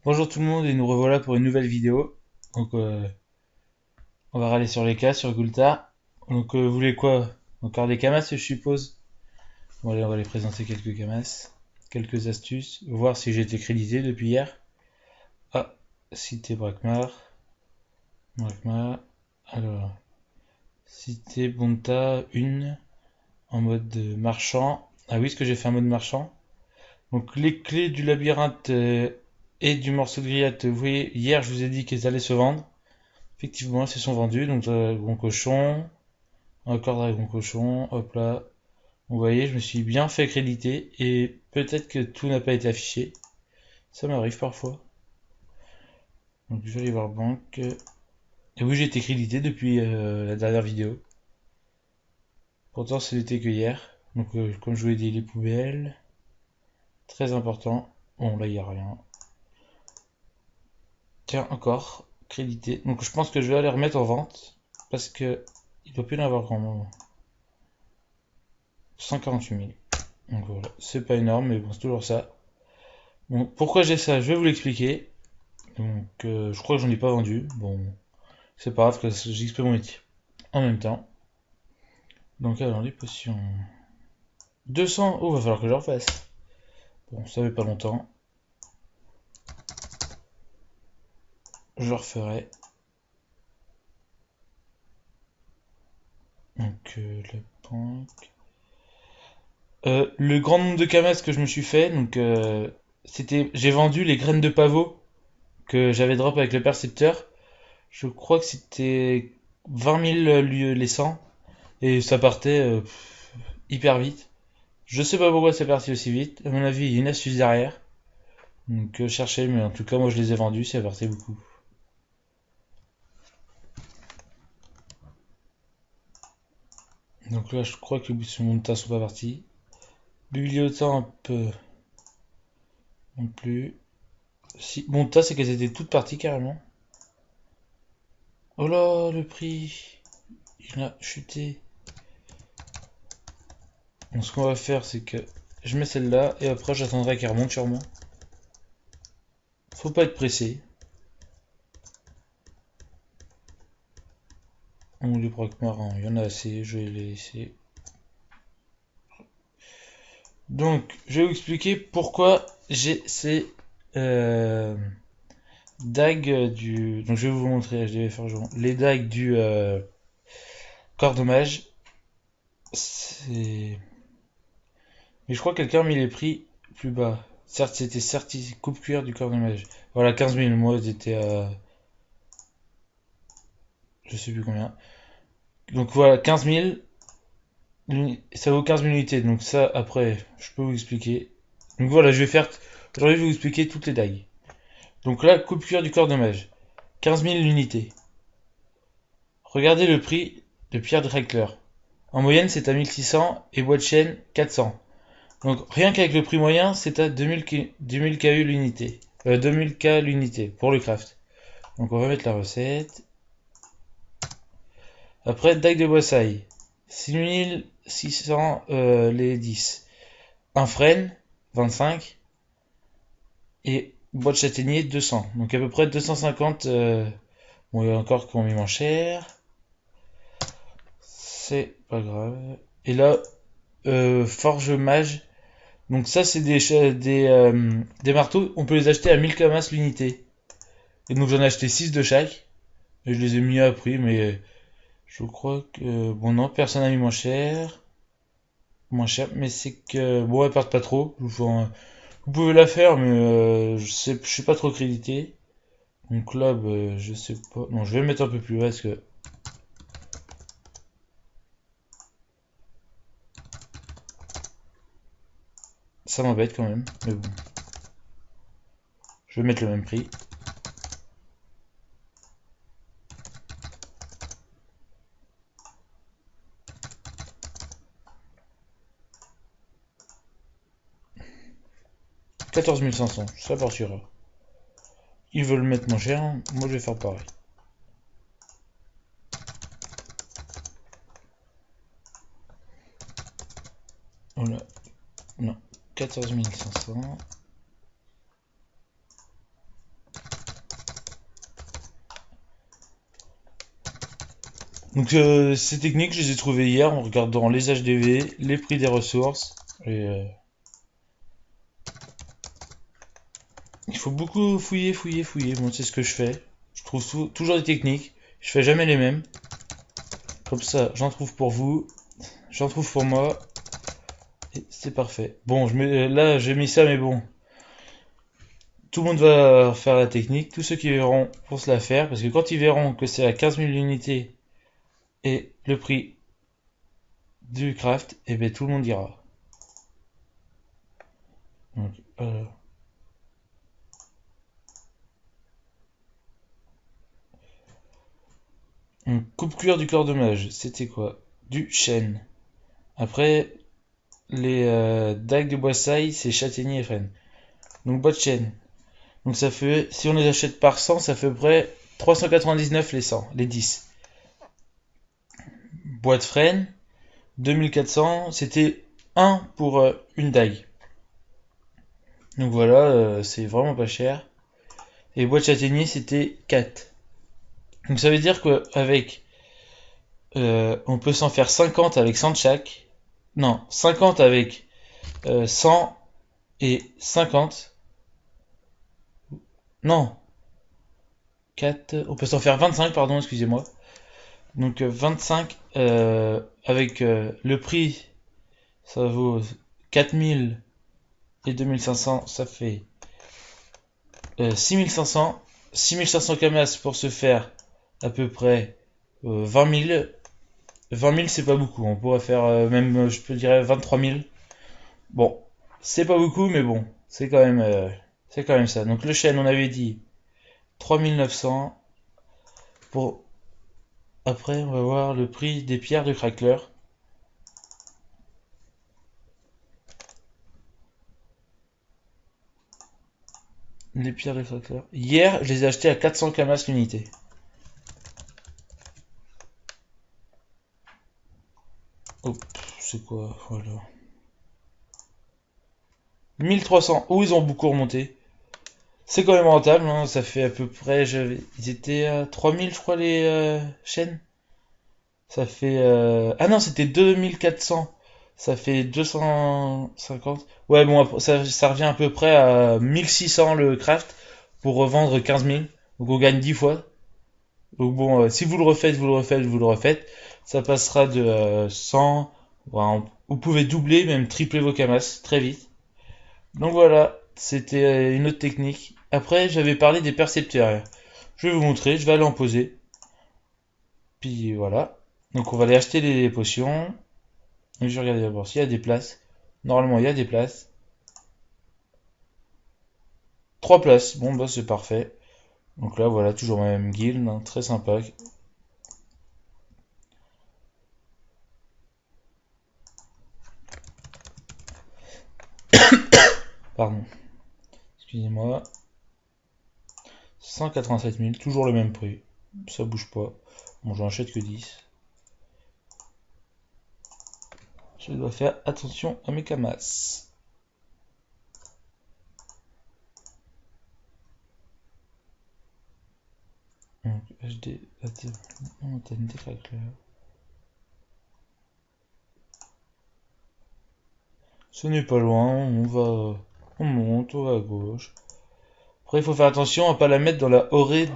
Bonjour tout le monde et nous revoilà pour une nouvelle vidéo. Donc on va râler sur les cas sur Gulta. Donc vous voulez quoi? Encore des camas je suppose? Bon allez on va les présenter quelques camas. Quelques astuces. Voir si j'ai été crédité depuis hier. Ah, cité Brakmar. Brakmar. Alors, cité Bonta 1 en mode marchand. Ah oui, ce que j'ai fait en mode marchand. Donc les clés du labyrinthe et du morceau de grillade, vous voyez, hier je vous ai dit qu'elles allaient se vendre. Effectivement, elles se sont vendues. Donc, Dragon Cochon, encore Dragon Cochon, hop là. Vous voyez, je me suis bien fait créditer et peut-être que tout n'a pas été affiché. Ça m'arrive parfois. Donc, je vais aller voir banque. Et oui, j'ai été crédité depuis la dernière vidéo. Pourtant, ce n'était que hier. Donc, comme je vous l'ai dit, les poubelles. Très important. Bon, là, il n'y a rien. Tiens, encore crédité. Donc, je pense que je vais aller remettre en vente. Parce que il ne doit plus y en avoir grand moment. 148 000. Donc voilà, c'est pas énorme, mais bon, c'est toujours ça. Bon, pourquoi j'ai ça? Je vais vous l'expliquer. Donc, je crois que j'en ai pas vendu. Bon, c'est pas grave que j'exprime mon métier en même temps. Donc, alors, les potions. 200. Oh, va falloir que je le refasse. Bon, ça fait pas longtemps. Je le referai. Donc, la banque. Le grand nombre de camas que je me suis fait, donc, j'ai vendu les graines de pavot que j'avais drop avec le percepteur. Je crois que c'était 20 000 les 100. Et ça partait hyper vite. Je sais pas pourquoi c'est parti aussi vite. À mon avis, il y a une astuce derrière. Donc chercher, mais en tout cas, moi je les ai vendus, c'est parti beaucoup. Donc là, je crois que les boutons de tas sont pas partis. Bibliothèque un peu non plus. Si, bon, tas, c'est qu'elles étaient toutes parties carrément. Oh là, le prix, il a chuté. Donc ce qu'on va faire, c'est que je mets celle-là et après j'attendrai qu'elle remonte sûrement. Faut pas être pressé. On les brocs marins, il y en a assez, je vais les laisser. Donc, je vais vous expliquer pourquoi j'ai ces euh, dagues du. Donc, je vais vous montrer, je vais faire les dagues du corps dommage. C'est. Mais je crois que quelqu'un a mis les prix plus bas. Certes, c'était coupe cuir du corps dommage. Voilà, 15 000. Moi, j'étais à. Je sais plus combien. Donc, voilà, 15 000. Ça vaut 15 000 unités. Donc, ça, après, je peux vous expliquer. Donc, voilà, je vais faire. Aujourd'hui, je vais vous expliquer toutes les dagues. Donc, là, coupe cuir du corps dommage. 15 000 unités. Regardez le prix de Pierre Dreckler. En moyenne, c'est à 1600 et bois de chaîne 400. Donc rien qu'avec le prix moyen, c'est à 2000 KU l'unité. 2000 K l'unité pour le craft. Donc on va mettre la recette. Après, dague de Boissaille. 6600 les 10. Un frêne, 25. Et bois de châtaignier, 200. Donc à peu près 250. Bon, il y a encore qui ont mis moins cher. C'est pas grave. Et là, Forge Mage. Donc ça, c'est des marteaux. On peut les acheter à 1000 kamas l'unité. Et donc j'en ai acheté 6 de chaque. Et je les ai mis à prix, mais je crois que... Bon non, personne n'a mis moins cher. Moins cher, mais c'est que... Bon, elles partent pas trop. Vous pouvez la faire, mais je suis pas trop crédité. Donc là, bah, je sais pas. Non, je vais mettre un peu plus bas parce que ça m'embête quand même. Mais bon, je vais mettre le même prix. 14 500, ça partira. Ils veulent mettre moins cher, moi je vais faire pareil. Voilà, non, 14 500. Donc ces techniques, je les ai trouvées hier en regardant les HDV, les prix des ressources. Et, il faut beaucoup fouiller, fouiller, fouiller. Bon, c'est ce que je fais. Je trouve toujours des techniques. Je fais jamais les mêmes. Comme ça, j'en trouve pour vous, j'en trouve pour moi. Et c'est parfait. Bon, là, j'ai mis ça, mais bon. Tout le monde va faire la technique. Tous ceux qui verront vont se la faire. Parce que quand ils verront que c'est à 15 000 unités et le prix du craft, et bien tout le monde ira. Donc, coupe-cuir du corps de mage, c'était quoi? Du chêne. Après, les dagues de boissailles, c'est châtaignier et frêne. Donc bois de chêne. Donc ça fait, si on les achète par 100, ça fait à peu près 399 les 100, les 10. Bois de frêne, 2400, c'était 1 pour une dague. Donc voilà, c'est vraiment pas cher. Et bois de châtaignier, c'était 4. Donc ça veut dire qu'avec, on peut s'en faire 50 avec 100 de chaque. Non, 50 avec 100 et 50. Non, 4. On peut s'en faire 25, pardon, excusez-moi. Donc 25 avec le prix, ça vaut 4000 et 2500, ça fait 6500. 6500 camas pour se faire à peu près 20 000. 20 000 c'est pas beaucoup, on pourrait faire même, je peux dire 23 000. Bon, c'est pas beaucoup, mais bon, c'est quand même ça. Donc le chêne, on avait dit 3900. Pour après, on va voir le prix des pierres de crackler. Les pierres de crackler. Hier, je les ai achetées à 400 camas l'unité. Oh, c'est quoi, voilà. 1300. Oh, ils ont beaucoup remonté. C'est quand même rentable, hein. Ça fait à peu près. Ils étaient à 3000, je crois, les chaînes. Ça fait. Ah non, c'était 2400. Ça fait 250. Ouais, bon, ça revient à peu près à 1600 le craft pour revendre 15 000. Donc on gagne 10 fois. Donc bon, si vous le refaites, vous le refaites, vous le refaites, ça passera de 100. Voilà, vous pouvez doubler, même tripler vos camas très vite. Donc voilà, c'était une autre technique. Après, j'avais parlé des percepteurs. Je vais vous montrer, je vais aller en poser. Puis voilà. Donc on va aller acheter les potions. Et je vais regarder d'abord s'il y a des places. Normalement, il y a des places. 3 places. Bon, bah c'est parfait. Donc là, voilà, toujours ma même guilde, hein, très sympa. Pardon, excusez-moi. 187 000, toujours le même prix. Ça bouge pas. Bon, j'en achète que 10. Je dois faire attention à mes camas. Donc, HD, montagne des craqueleurs. Ce n'est pas loin, on monte, on va à gauche. Après, il faut faire attention à pas la mettre dans la orée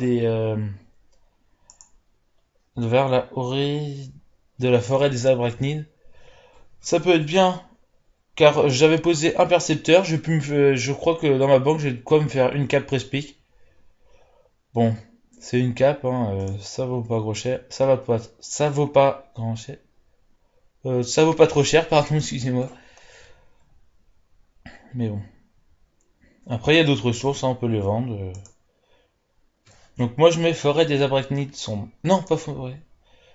vers la orée de la forêt des arachnides. Ça peut être bien, car j'avais posé un percepteur, je crois que dans ma banque, j'ai de quoi me faire une cape Prespic. Bon, c'est une cape, hein, ça vaut pas gros cher, ça vaut pas grand cher, ça vaut pas trop cher, pardon, excusez-moi. Mais bon. Après, il y a d'autres sources, hein, on peut les vendre. Donc moi, je mets forêt des arachnides sombres. Non, pas forêt.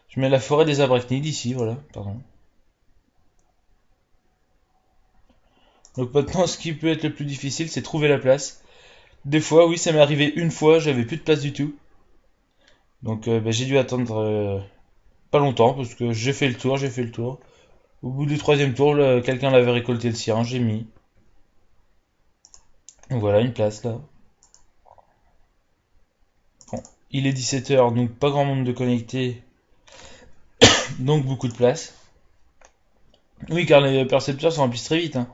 Je mets la forêt des arachnides ici, voilà, pardon. Donc maintenant, ce qui peut être le plus difficile, c'est trouver la place. Des fois, oui, ça m'est arrivé une fois, j'avais plus de place du tout. Donc bah, j'ai dû attendre pas longtemps, parce que j'ai fait le tour, j'ai fait le tour. Au bout du troisième tour, quelqu'un l'avait récolté le sien, j'ai mis. Donc voilà, une place là. Bon, il est 17 h, donc pas grand monde de connecté. donc beaucoup de place. Oui, car les percepteurs se remplissent très vite, hein.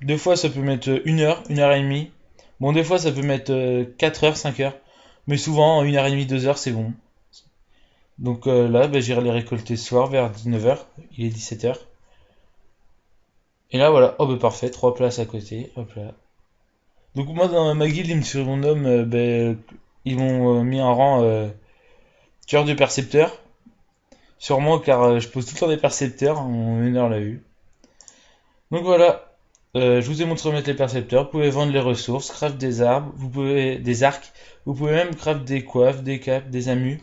Des fois, ça peut mettre 1 heure et demie. Bon, des fois, ça peut mettre 4 heures, 5 heures. Mais souvent, 1 heure et demie, 2 heures, c'est bon. Donc là, bah, j'irai les récolter ce soir vers 19 heures. Il est 17 heures. Et là, voilà. Oh, bah parfait. 3 places à côté. Hop là. Donc moi, dans ma guilde, ils me surnomment, ils m'ont mis un rang tueur de percepteurs. Sûrement car je pose tout le temps des percepteurs. On meneur l'a vu. Donc voilà. Je vous ai montré mettre les percepteurs. Vous pouvez vendre les ressources, craft des arbres, vous pouvez des arcs. Vous pouvez même craft des coiffes, des capes, des amus.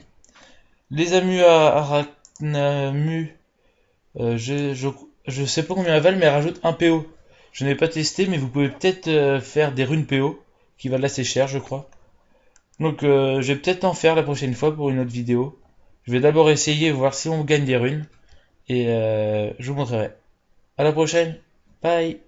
Les amus à arachnamu, je sais pas combien elles valent, mais elles rajoutent un PO. Je n'ai pas testé, mais vous pouvez peut-être faire des runes PO qui valent assez cher, je crois. Donc je vais peut-être en faire la prochaine fois pour une autre vidéo. Je vais d'abord essayer, voir si on gagne des runes. Et je vous montrerai. À la prochaine. Bye.